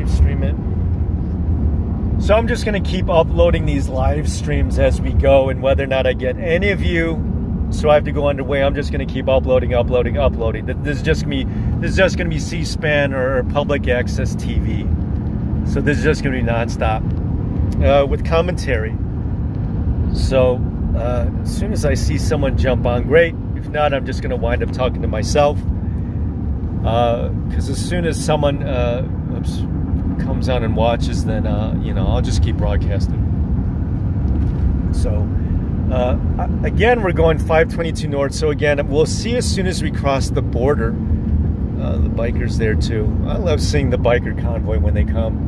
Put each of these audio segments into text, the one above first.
live stream it. So I'm just going to keep uploading these live streams as we go, and whether or not I get any of you, so I have to go underway, I'm just going to keep uploading. This is just going to be C-SPAN or public access TV. So this is just going to be nonstop with commentary. So as soon as I see someone jump on, great. If not, I'm just going to wind up talking to myself. Because as soon as someone comes on and watches, then I'll just keep broadcasting. So again, we're going 522 north. So again, we'll see as soon as we cross the border. The bikers there too. I love seeing the biker convoy when they come.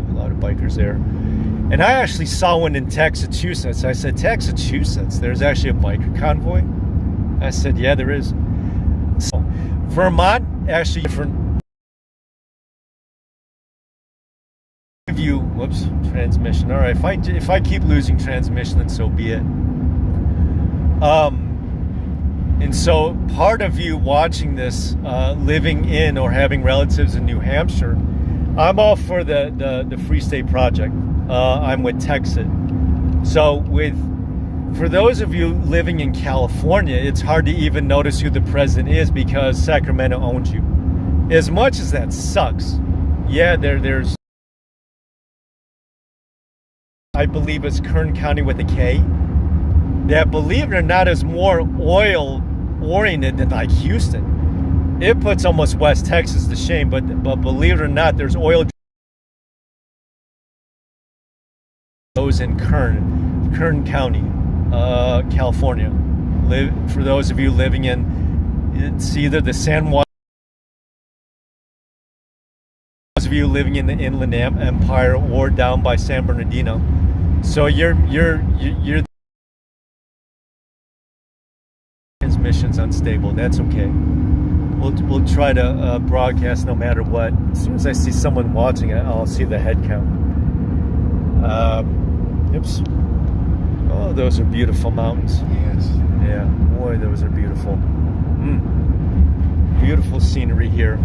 A lot of bikers there. And I actually saw one in Massachusetts. I said, Massachusetts, there's actually a biker convoy? I said, yeah, there is. So, Vermont, actually different view. Whoops, transmission. All right, if I keep losing transmission, then so be it. And so part of you watching this, living in or having relatives in New Hampshire, I'm all for the Free State Project. I'm with Texas. So for those of you living in California, it's hard to even notice who the president is because Sacramento owns you. As much as that sucks, yeah, there's, I believe it's Kern County with a K, that, believe it or not, is more oil oriented than like Houston. It puts almost West Texas to shame, but believe it or not, there's oil those in Kern County, California. For those of you living in, it's either the San Juan, those of you living in the Inland Empire or down by San Bernardino. So you're transmission's unstable. That's okay. We'll try to broadcast no matter what. As soon as I see someone watching it, I'll see the head count. Oops. Oh, those are beautiful mountains. Yes. Yeah, boy, those are beautiful. Beautiful scenery here.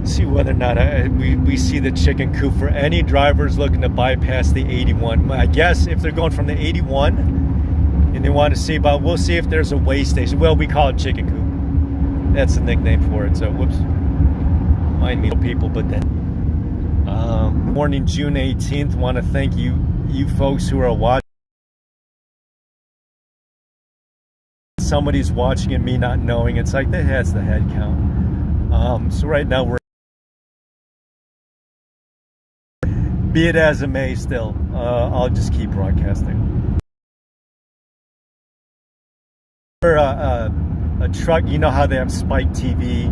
See whether or not we see the chicken coop for any drivers looking to bypass the 81. I guess if they're going from the 81 and they want to see about, we'll see if there's a way station. Well, we call it chicken coop. That's the nickname for it. So, whoops. Mind me, people, but then. Morning, June 18th. Want to thank you folks who are watching. Somebody's watching and me not knowing. It's like that's the head count. So right now we're. Be it as it may, still, I'll just keep broadcasting. For a truck, you know how they have Spike TV,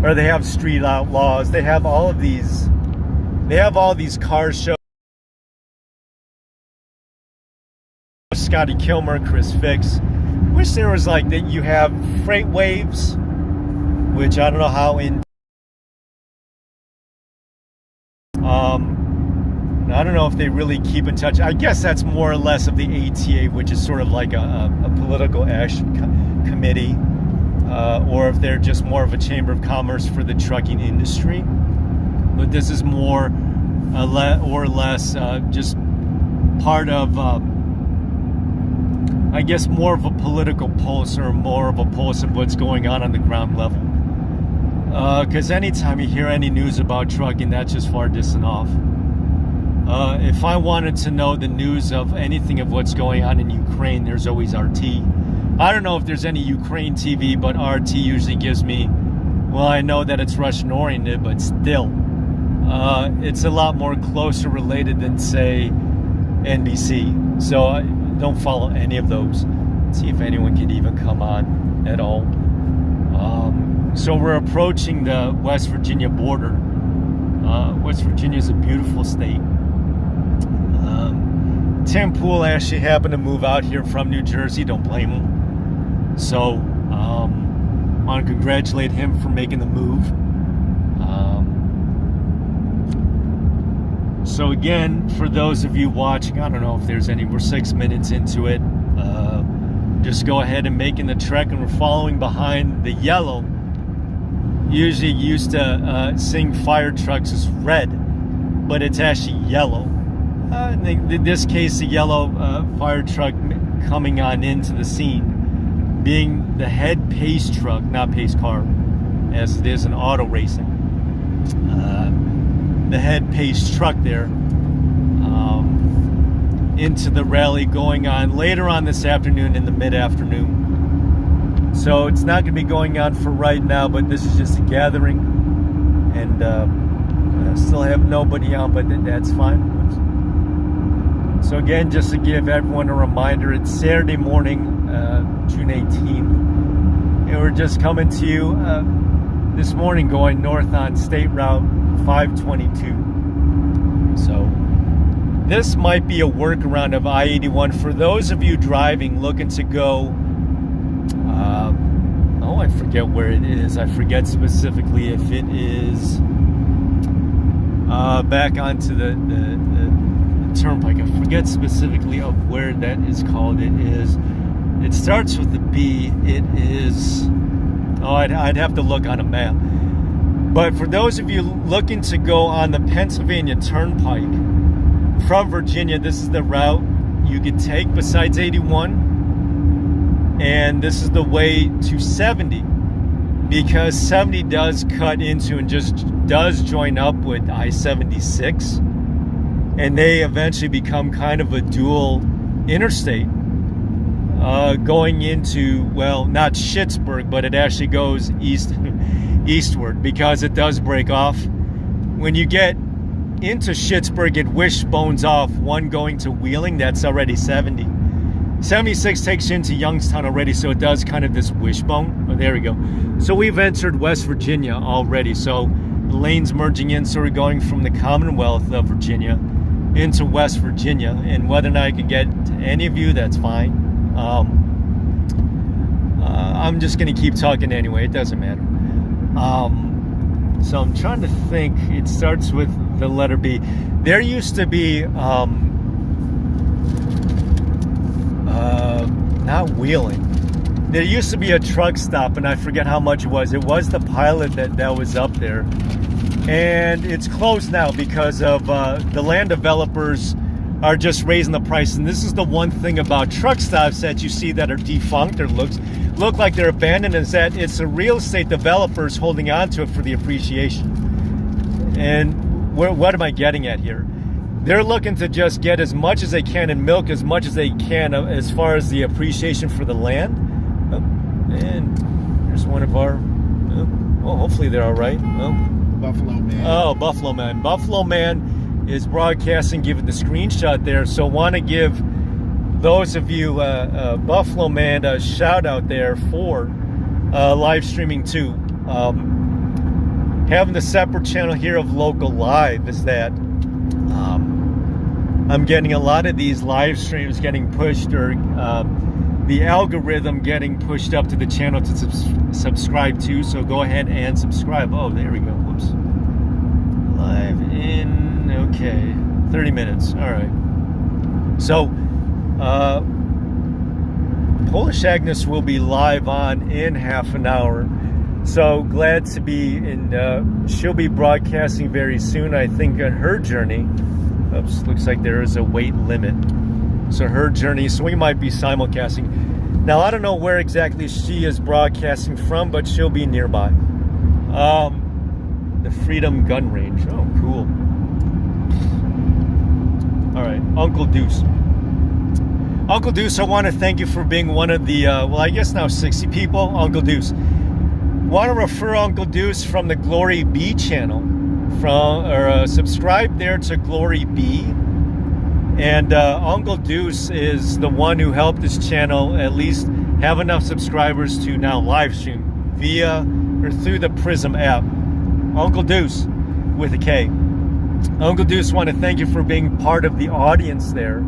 or they have Street Outlaws. They have all of these. They have all these car shows. Scotty Kilmer, Chris Fix. Wish there was like that. You have Freight Waves, which I don't know how in. I don't know if they really keep in touch. I guess that's more or less of the ATA, which is sort of like a political action committee, or if they're just more of a chamber of commerce for the trucking industry. But this is more or less just part of, I guess, more of a political pulse or more of a pulse of what's going on the ground level. Because anytime you hear any news about trucking, that's just far distant off. If I wanted to know the news of anything of what's going on in Ukraine, there's always RT. I don't know if there's any Ukraine TV, but RT usually gives me, well, I know that it's Russian oriented, but still. It's a lot more closer related than, say, NBC. So I don't follow any of those. Let's see if anyone can even come on at all. So we're approaching the West Virginia border. West Virginia is a beautiful state. Tim Pool actually happened to move out here from New Jersey. Don't blame him. So I want to congratulate him for making the move. So again, for those of you watching, I don't know if there's any, we're 6 minutes into it. Just go ahead and making the trek, and we're following behind the yellow. Usually used to seeing fire trucks as red. but it's actually yellow. In this case, the yellow fire truck coming on into the scene, being the head pace truck, not pace car, as it is in auto racing. The head pace truck there into the rally going on later on this afternoon in the mid-afternoon. So it's not going to be going on for right now, but this is just a gathering, and I still have nobody on, but that's fine. So again, just to give everyone a reminder, it's Saturday morning, June 18th, and we're just coming to you this morning going north on State Route 522. So this might be a workaround of I-81 for those of you driving looking to go, I forget where it is. I forget specifically if it is back onto the turnpike. I forget specifically of where that is called. It starts with the B. It is, I'd have to look on a map. But for those of you looking to go on the Pennsylvania Turnpike from Virginia, this is the route you could take besides 81. And this is the way to 70, because 70 does cut into and just does join up with I-76. And they eventually become kind of a dual interstate going into, well, not Schittsburg, but it actually goes eastward, because it does break off. When you get into Schittsburg, it wishbones off, one going to Wheeling, that's already 70. 76 takes you into Youngstown already, so it does kind of this wishbone. Oh, there we go. So we've entered West Virginia already, so the lanes merging in, so we're going from the Commonwealth of Virginia into West Virginia, and whether or not I can get to any of you, that's fine. I'm just going to keep talking anyway, it doesn't matter. So I'm trying to think. It starts with the letter B. There used to be not Wheeling. There used to be a truck stop, and I forget how much it was. It was the Pilot that was up there, and it's closed now because of the land developers are just raising the price. And this is the one thing about truck stops that you see that are defunct or look like they're abandoned, is that it's the real estate developers holding on to it for the appreciation. And what am I getting at here? They're looking to just get as much as they can and milk as much as they can as far as the appreciation for the land. Oh, and there's one of our, hopefully they're all right. Buffalo Man. Oh, Buffalo Man. Buffalo Man is broadcasting, giving the screenshot there. So want to give those of you, Buffalo Man, a shout out there for live streaming too. Having the separate channel here of Local Live is that I'm getting a lot of these live streams getting pushed, or the algorithm getting pushed up to the channel to subscribe to. So go ahead and subscribe. Oh, there we go. Whoops. Live in, okay, 30 minutes. All right. So Polish Agnes will be live on in half an hour. So glad to be in. She'll be broadcasting very soon, I think, on her journey. Oops, looks like there is a weight limit. So her journey, so we might be simulcasting. Now, I don't know where exactly she is broadcasting from, but she'll be nearby. The Freedom Gun Range. Oh, cool. All right, Uncle Deuce. Uncle Deuce, I want to thank you for being one of the, well, I guess now 60 people. Uncle Deuce. Want to refer Uncle Deuce from the Glory B channel. Subscribe there to Glory B. And Uncle Deuce is the one who helped this channel at least have enough subscribers to now live stream via or through the Prism app. Uncle Deuce with a K. Uncle Deuce, want to thank you for being part of the audience there,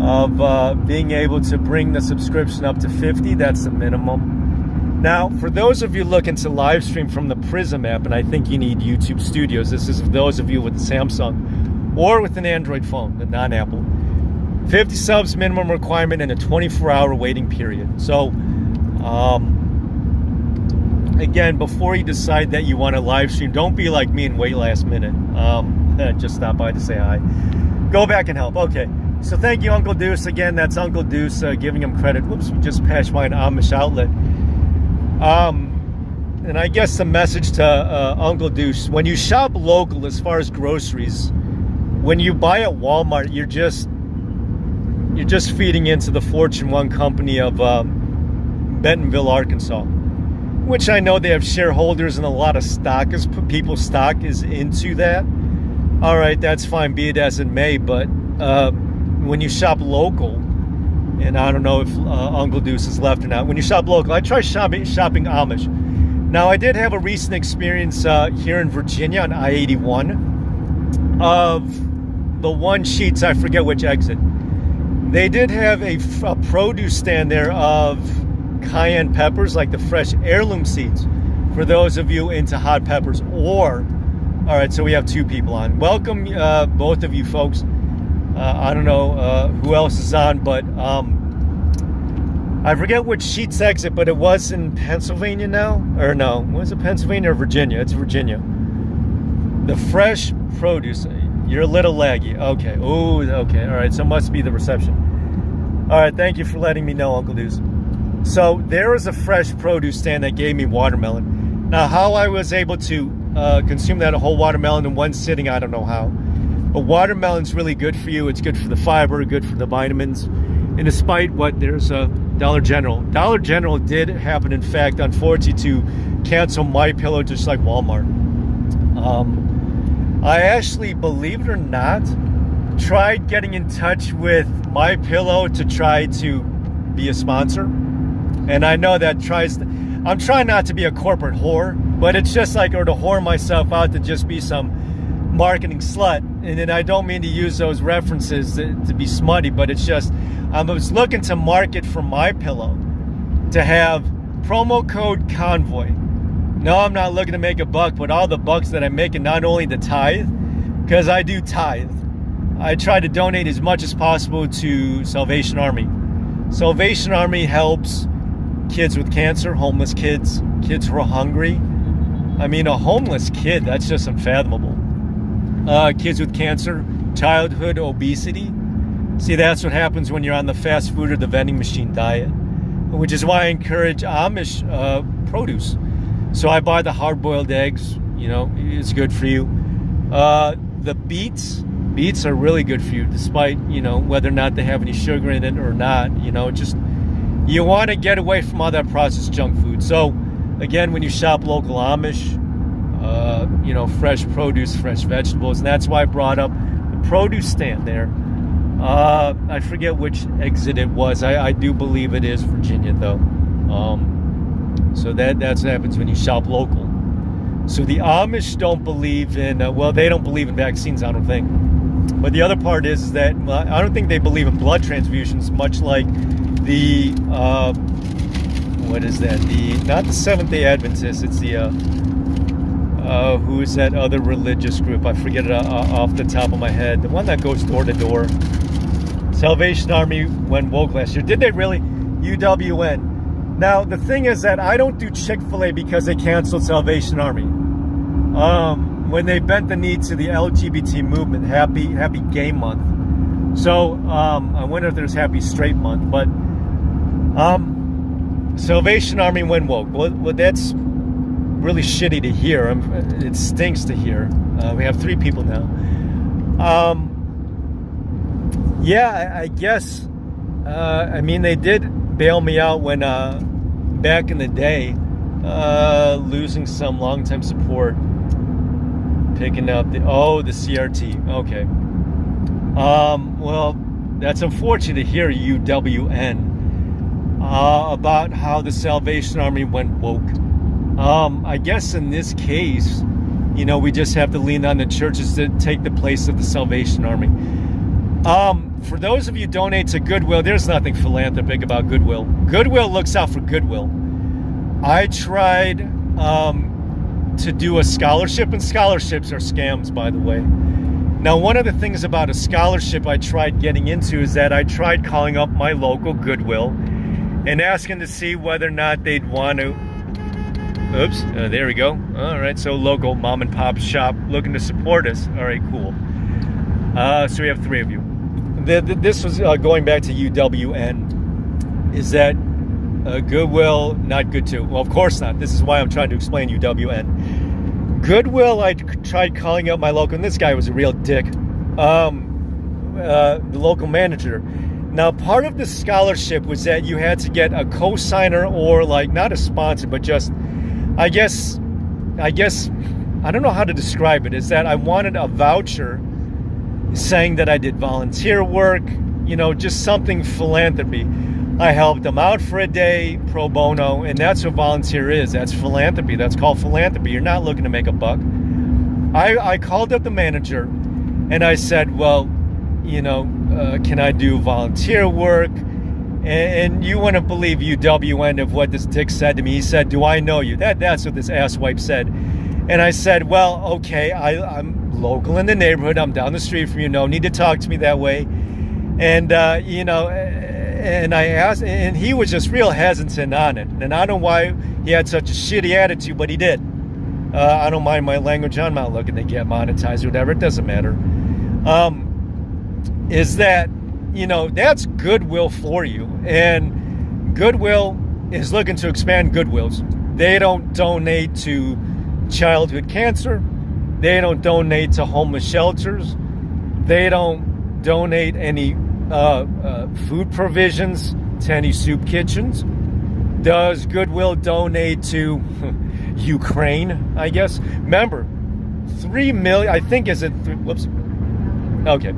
of being able to bring the subscription up to 50. That's the minimum. Now, for those of you looking to live stream from the Prism app, and I think you need YouTube Studios, this is for those of you with Samsung or with an Android phone, the non-Apple, 50 subs minimum requirement and a 24-hour waiting period. So, again, before you decide that you want to live stream, don't be like me and wait last minute. Just stop by to say hi. Go back and help. Okay. So thank you, Uncle Deuce. Again, that's Uncle Deuce giving him credit. Whoops, we just passed by an Amish outlet. And I guess the message to Uncle Deuce, when you shop local as far as groceries, when you buy at Walmart, you're just feeding into the Fortune 1 company of Bentonville, Arkansas, which I know they have shareholders and a lot of stock is people's stock is into that. All right, that's fine, be it as it may, but when you shop local, and I don't know if Uncle Deuce is left or not, when you shop local, I try shopping Amish. Now, I did have a recent experience here in Virginia on I-81 of the one Sheets, I forget which exit. They did have a produce stand there of cayenne peppers, like the fresh heirloom seeds, for those of you into hot peppers. All right, so we have 2 people on. Welcome, both of you folks. I don't know who else is on, but I forget which Sheets exit, but it was in Pennsylvania now. Or no, was it Pennsylvania or Virginia? It's Virginia. The fresh produce. You're a little laggy. Okay. Oh, okay. All right. So it must be the reception. All right. Thank you for letting me know, Uncle Deuce. So there is a fresh produce stand that gave me watermelon. Now, how I was able to consume that whole watermelon in one sitting, I don't know how. But watermelon's really good for you. It's good for the fiber, good for the vitamins. And despite what, there's a Dollar General. Dollar General did happen, in fact, unfortunately, to cancel MyPillow just like Walmart. I actually, believe it or not, tried getting in touch with MyPillow to try to be a sponsor. And I know that I'm trying not to be a corporate whore, but it's just like, or to whore myself out to just be some marketing slut. And then I don't mean to use those references to be smutty, but it's just, I was looking to market for MyPillow to have promo code Convoy. No, I'm not looking to make a buck, but all the bucks that I'm making, not only the tithe, because I do tithe, I try to donate as much as possible to Salvation Army. Salvation Army helps kids with cancer, homeless kids, kids who are hungry. I mean, a homeless kid, that's just unfathomable. Kids with cancer, childhood obesity. See, that's what happens when you're on the fast food or the vending machine diet, which is why I encourage Amish produce. So I buy the hard-boiled eggs, you know, it's good for you. The beets are really good for you, despite, you know, whether or not they have any sugar in it or not. You know, just, you want to get away from all that processed junk food. So, again, when you shop local Amish, you know, fresh produce, fresh vegetables, and that's why I brought up the produce stand there. I forget which exit it was. I do believe it is Virginia, though. So that's what happens when you shop local. So the Amish don't believe in, they don't believe in vaccines, I don't think. But the other part is that I don't think they believe in blood transfusions, much like the, what is that? Not the Seventh-day Adventists, it's the, who is that other religious group? I forget it off the top of my head. The one that goes door to door. Salvation Army went woke last year. Did they really? UWN. Now, the thing is that I don't do Chick-fil-A because they canceled Salvation Army. When they bent the knee to the LGBT movement, happy gay month. So, I wonder if there's happy straight month. But Salvation Army went woke. Well, that's really shitty to hear. It stinks to hear. We have 3 people now. Yeah, I guess. I mean, they did bail me out when back in the day, losing some longtime support, picking up the CRT. Okay. Well, that's unfortunate to hear, UWN, about how the Salvation Army went woke. I guess in this case, you know, we just have to lean on the churches to take the place of the Salvation Army. For those of you who donate to Goodwill, there's nothing philanthropic about Goodwill. Goodwill looks out for Goodwill. I tried to do a scholarship, and scholarships are scams, by the way. Now, one of the things about a scholarship I tried getting into is that I tried calling up my local Goodwill and asking to see whether or not they'd want to Oops, there we go. All right, so local mom and pop shop looking to support us. All right, cool. So we have 3 of you. This was going back to UWN. Is that Goodwill not good too? Well, of course not. This is why I'm trying to explain UWN. Goodwill, I tried calling up my local, and this guy was a real dick. The local manager. Now, part of the scholarship was that you had to get a co-signer or like not a sponsor, but just, I guess, I don't know how to describe it. Is that I wanted a voucher saying that I did volunteer work, just something philanthropy. I helped them out for a day, pro bono, and that's what volunteer is. That's philanthropy. That's called philanthropy. You're not looking to make a buck. I called up the manager, and I said, well, can I do volunteer work? And you wouldn't believe UWN of what this dick said to me. He said, do I know you? That's what this asswipe said. And I said, well, okay, I'm local in the neighborhood. I'm down the street from you. No need to talk to me that way. And, and I asked, and he was just real hesitant on it. And I don't know why he had such a shitty attitude, but he did. I don't mind my language. I'm not looking to get monetized or whatever. It doesn't matter. Is that, that's Goodwill for you. And Goodwill is looking to expand Goodwills. They don't donate to childhood cancer. They don't donate to homeless shelters. They don't donate any food provisions to any soup kitchens. Does Goodwill donate to Ukraine, I guess? Remember, 3 million, I think, whoops. Okay.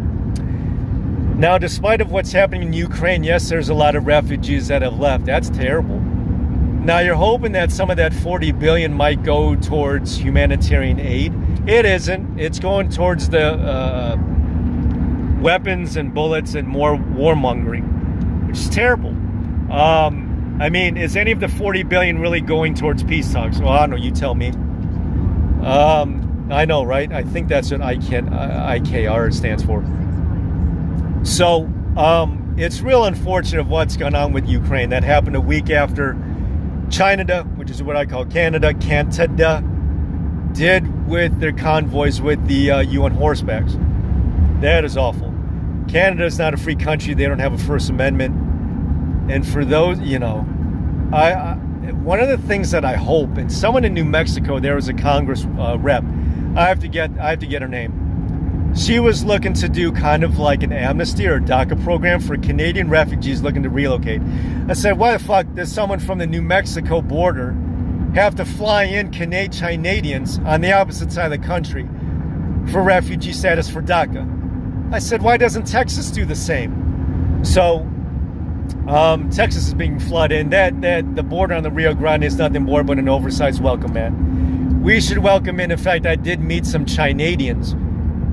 Now, despite of what's happening in Ukraine, yes, there's a lot of refugees that have left. That's terrible. Now, you're hoping that some of that 40 billion might go towards humanitarian aid. It isn't. It's going towards the weapons and bullets and more warmongering, which is terrible. Is any of the 40 billion really going towards peace talks? Well, I don't know. You tell me. I know, right? I think that's what IKR stands for. So, it's real unfortunate what's going on with Ukraine. That happened a week after China, which is what I call Canada, did with their convoys with the UN horsebacks. That is awful. Canada is not a free country. They don't have a First Amendment. And for those, one of the things that I hope, and someone in New Mexico, there was a Congress rep. I have to get her name. She was looking to do kind of like an amnesty or DACA program for Canadian refugees looking to relocate. I said, why the fuck does someone from the New Mexico border have to fly in Canadians on the opposite side of the country for refugee status for DACA? I said, why doesn't Texas do the same? So, Texas is being flooded, and that the border on the Rio Grande is nothing more but an oversized welcome mat. We should welcome in. In fact, I did meet some Chinadians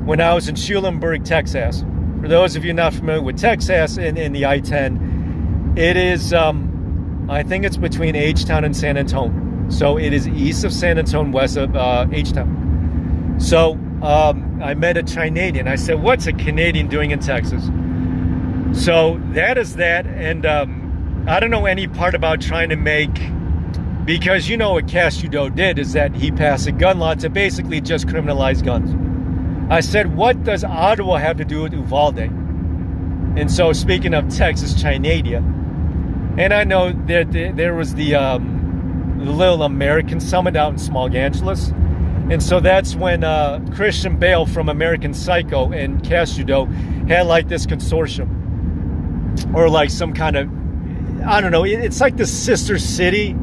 when I was in Schulenburg, Texas. For those of you not familiar with Texas in the I-10, it is, I think it's between H-Town and San Antonio. So it is east of San Antonio, west of H-Town. So I met a Chinadian. I said, what's a Canadian doing in Texas? So that is that. And I don't know any part about trying to make, because what Castillo did is that he passed a gun law to basically just criminalize guns. I said, what does Ottawa have to do with Uvalde? And so, speaking of Texas, Chinadia, and I know there was the little American summit out in Small Angeles, and so that's when Christian Bale from American Psycho and Castillo had like this consortium, or like some kind of, I don't know, it's like the sister city,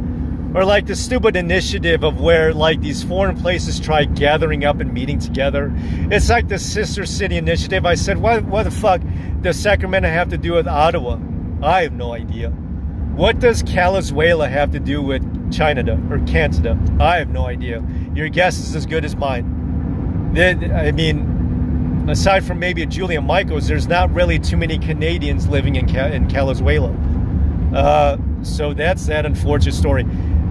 or like the stupid initiative of where like these foreign places try gathering up and meeting together. It's like the sister city initiative. I said, what the fuck does Sacramento have to do with Ottawa? I have no idea. What does Calizuela have to do with China or Canada? I have no idea. Your guess is as good as mine. Aside from maybe a Julia Michaels, there's not really too many Canadians living in Calizuela. So that's that unfortunate story.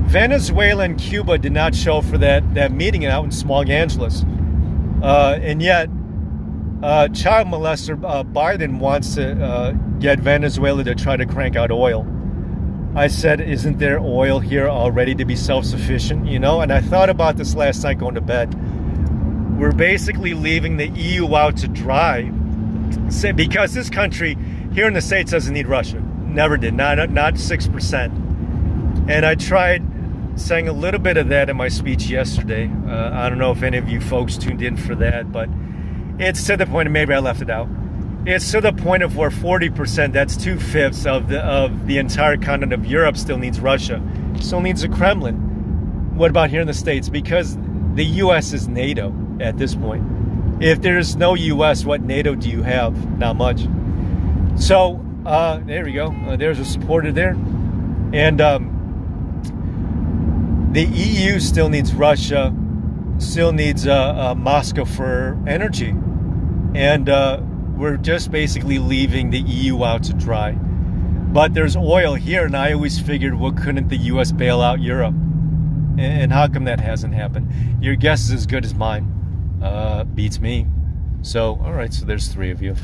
Venezuela and Cuba did not show for that meeting out in Small Angeles. And yet, child molester Biden wants to get Venezuela to try to crank out oil. I said, isn't there oil here already to be self-sufficient? You know, and I thought about this last night going to bed. We're basically leaving the EU out to dry because this country here in the States doesn't need Russia. Never did, not 6%. And I tried saying a little bit of that in my speech yesterday. I don't know if any of you folks tuned in for that, but it's to the point, and maybe I left it out. It's to the point of where 40%, that's 2/5 of the entire continent of Europe still needs Russia, still needs the Kremlin. What about here in the States? Because the U.S. is NATO at this point. If there's no U.S., what NATO do you have? Not much. So there we go. There's a supporter there. And the EU still needs Russia, still needs Moscow for energy. And we're just basically leaving the EU out to dry. But there's oil here, and I always figured, well, couldn't the U.S. bail out Europe? And how come that hasn't happened? Your guess is as good as mine. Beats me. So, all right, so there's 3 of you.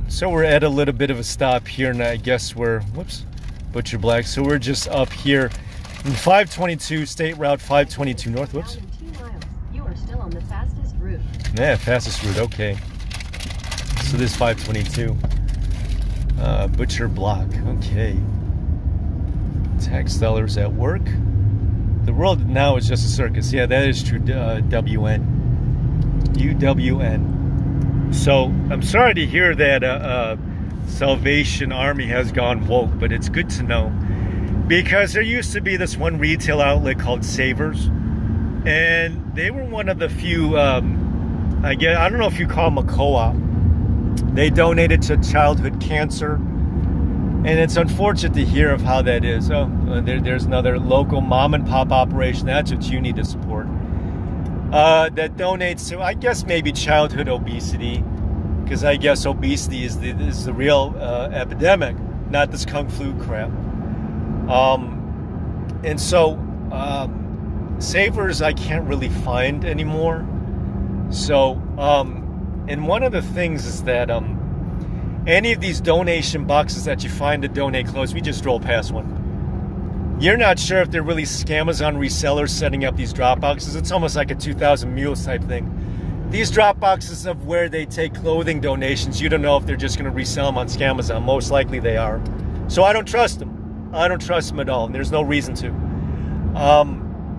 So we're at a little bit of a stop here, and I guess we're, Butcher Black. So we're just up here in 522, State Route 522 North. In 2 miles, you are still on the fastest route. Yeah, fastest route, okay. So this 522. Butcher Block, okay. Tax dollars at work. The world now is just a circus. Yeah, that is true. WN. UWN. So I'm sorry to hear that Salvation Army has gone woke, but it's good to know. Because there used to be this one retail outlet called Savers. And they were one of the few, I don't know if you call them a co-op. They donated to childhood cancer. And it's unfortunate to hear of how that is. Oh, there's another local mom and pop operation. That's what you need to support. That donates to, I guess, maybe childhood obesity. Because I guess obesity is the real epidemic, not this kung flu crap. And so, Savers I can't really find anymore. So, and one of the things is that any of these donation boxes that you find to donate clothes, we just drove past one. You're not sure if they're really Amazon resellers setting up these drop boxes. It's almost like a 2,000 Mules type thing. These drop boxes of where they take clothing donations, you don't know if they're just going to resell them on Amazon. Most likely they are. So I don't trust them. I don't trust them at all. And there's no reason to.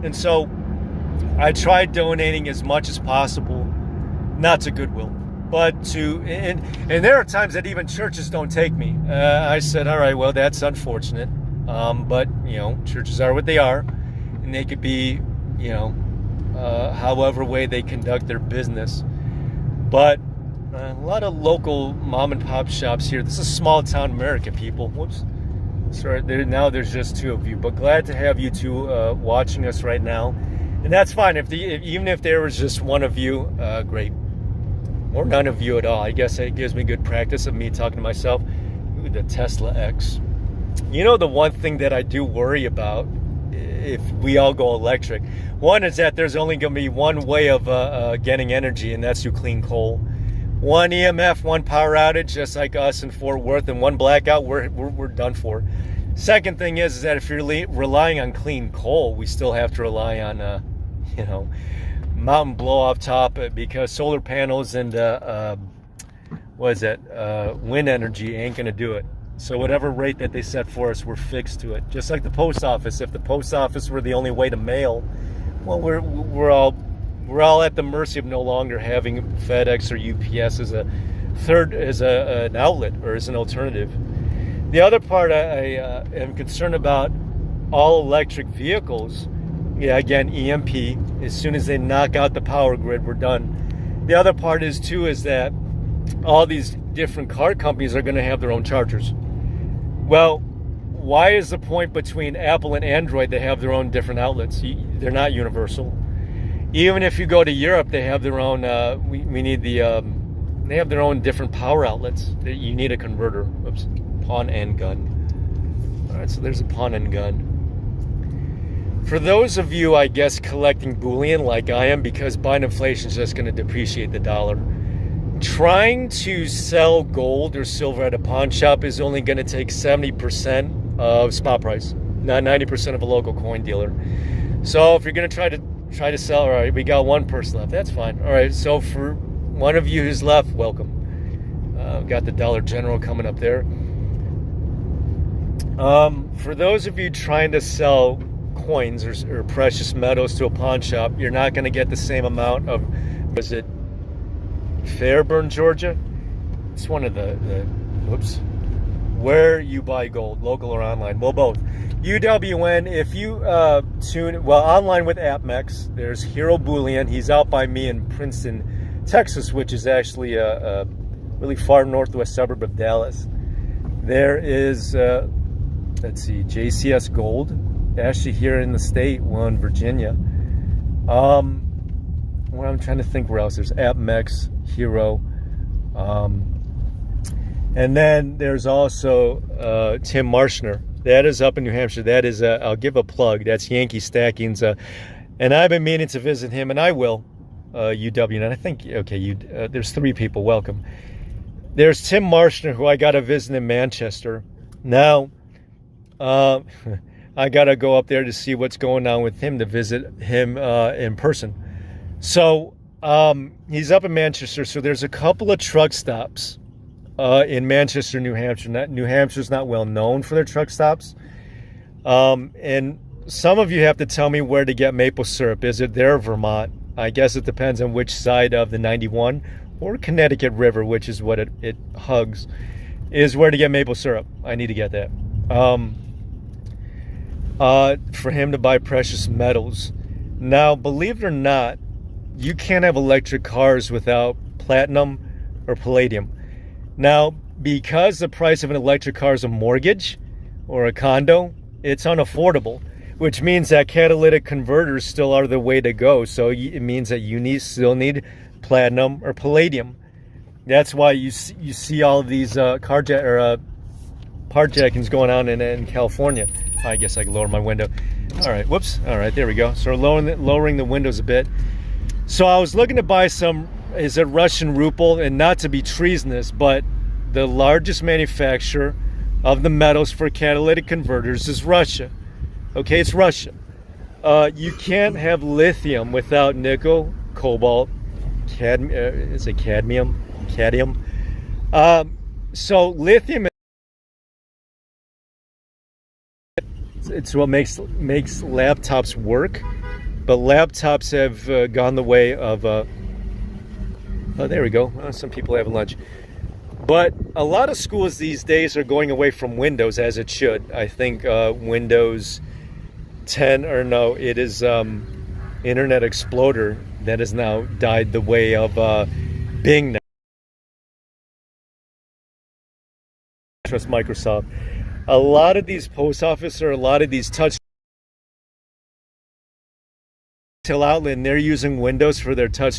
And so I tried donating as much as possible, not to Goodwill, but to, and there are times that even churches don't take me. I said, all right, well, that's unfortunate. But, churches are what they are, and they could be, however way they conduct their business. But a lot of local mom and pop shops here. This is small town America, people. Whoops. Sorry, now there's just 2 of you, but glad to have you 2 watching us right now. And that's fine. Even if there was just 1 of you, great. Or none of you at all. I guess it gives me good practice of me talking to myself. Ooh, the Tesla X. The one thing that I do worry about if we all go electric, one is that there's only going to be one way of getting energy, and that's through clean coal. One EMF, one power outage, just like us in Fort Worth, and one blackout, we're done for. Second thing is that if you're relying on clean coal, we still have to rely on, mountain blow off top, because solar panels and wind energy ain't going to do it. So whatever rate that they set for us, we're fixed to it. Just like the post office. If the post office were the only way to mail, well, we're all at the mercy of no longer having FedEx or UPS as an outlet or as an alternative. The other part I am concerned about, all electric vehicles. Yeah, again, EMP. As soon as they knock out the power grid, we're done. The other part is that all these different car companies are going to have their own chargers. Well, why is the point between Apple and Android they have their own different outlets? They're not universal. Even if you go to Europe, they have their own. They have their own different power outlets. You need a converter. Oops, pawn and gun. All right, so there's a pawn and gun. For those of you, I guess, collecting bullion like I am, because buying inflation is just going to depreciate the dollar. Trying to sell gold or silver at a pawn shop is only going to take 70% of spot price, not 90% of a local coin dealer. So if you're going to try to sell, all right, we got one person left. That's fine. All right, so for one of you who's left, welcome. Got the Dollar General coming up there. For those of you trying to sell coins or precious metals to a pawn shop, you're not going to get the same amount of, was it Fairburn, Georgia? It's one of the whoops, where you buy gold, local or online. Well, both. UWN, if you online with AppMex, there's Hero Bullion. He's out by me in Princeton, Texas, which is actually a really far northwest suburb of Dallas. There is, let's see, JCS Gold, actually here in the state, well, in Virginia. Well, I'm trying to think where else. There's AppMex, Hero. And then there's also Tim Marshner. That is up in New Hampshire. That is, I'll give a plug. That's Yankee Stackings. And I've been meaning to visit him, and I will. UW. And I think, okay, there's 3 people. Welcome. There's Tim Marshner, who I got to visit in Manchester. Now, I got to go up there to see what's going on with him, to visit him in person. So he's up in Manchester. So there's a couple of truck stops in Manchester, New Hampshire. New Hampshire's not well known for their truck stops. And some of you have to tell me where to get maple syrup. Is it there, Vermont? I guess it depends on which side of the 91 or Connecticut River, which is what it hugs, is where to get maple syrup. I need to get that. For him to buy precious metals. Now, believe it or not, you can't have electric cars without platinum or palladium. Now, because the price of an electric car is a mortgage or a condo, it's unaffordable, which means that catalytic converters still are the way to go. So it means that you still need platinum or palladium. That's why you see all of these carjackings going on in California. I guess I can lower my window. All right, whoops. All right, there we go. So lowering the windows a bit. So I was looking to buy some, is it Russian ruble? And not to be treasonous, but the largest manufacturer of the metals for catalytic converters is Russia. Okay, it's Russia. You can't have lithium without nickel, cobalt, cadmium. So lithium, it's what makes laptops work, but laptops have gone the way of oh, there we go. Some people have lunch. But a lot of schools these days are going away from Windows, as it should. I think Windows 10, or no, it is Internet Explorer that has now died the way of Bing now. Trust Microsoft. A lot of these post office or a lot of these touch outlet, and they're using Windows for their touch